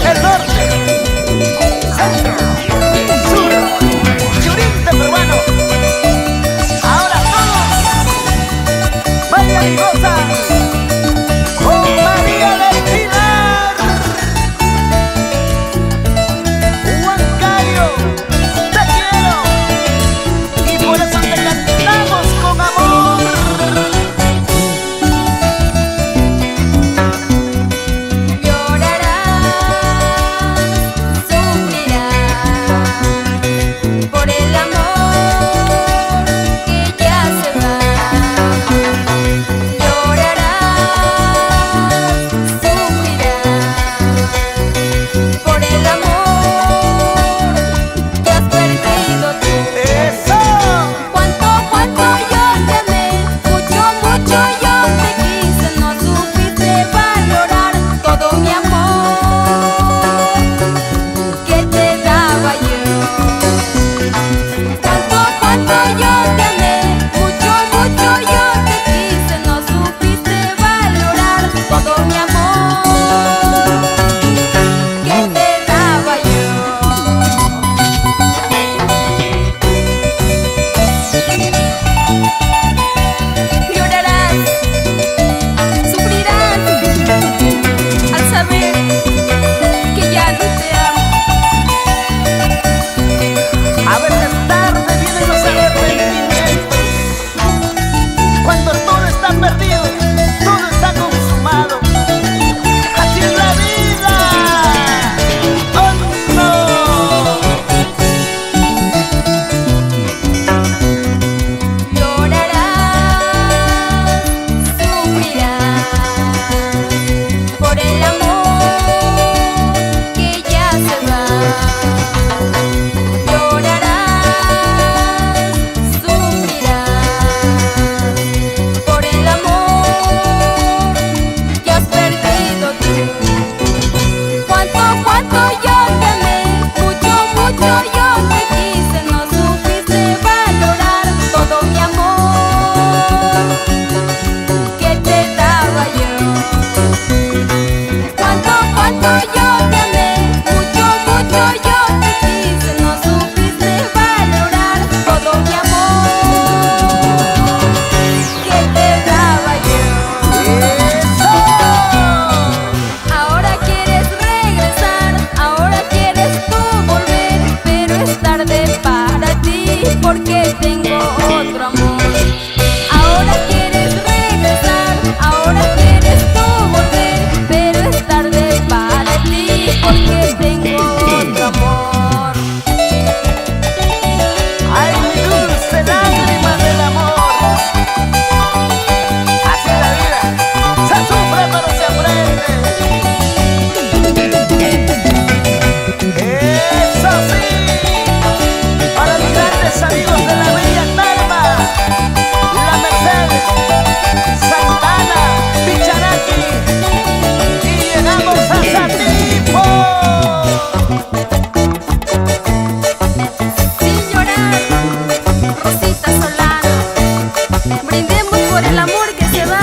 El norte, centro, sur, Churiente peruano. Ahora todos bailan y gozan con María del Pilar. Huancayo, te quiero y por eso te cantamos con amor. Por el amor que ya se va, llorarás, sufrirás. Por el amor que has perdido tú. ¡Eso! Cuánto, cuánto yo te amé, mucho, mucho yo te quise. No supiste valorar todo mi amor que te daba yo. Cuánto, cuánto yo te amé, mucho, mucho yo te quise. No supiste valorar todo mi amor que te daba yo. Llorarás, sufrirás al saber que ya no te amo. A veces tarde vienen los arrepentimientos. Cuando todo está perdido, todo está consumado. Así es la vida. ¡Oh, no! Llorarás, sufrirás por el amor que ya se va. Llorarás, sufrirás por el amor que has perdido tú. Cuánto, cuánto yo te amé, mucho, mucho yo te quise. No supiste valorar todo mi amor que te daba yo. Cuánto, cuánto yo te amé, mucho, mucho yo te quise. No supiste valorar todo mi amor que te daba yo. ¡Eso! Ahora quieres regresar, ahora quieres tú volver, pero es tarde para ti porque tengo otro amor. Ahora quieres regresar, ahora quieres tú volver, pero es tarde para ti porque tengo otro amor. ¡Ay, mi dulce lágrima del amor! Así es la vida. Se sufre pero se aprende. ¡Eso sí! Para mis grandes amigos de la bella Talma, La Merced, Santana, Pichanaki, y llegamos a Satipo. Sin llorar, Rosita Solano, brindemos por el amor que se va.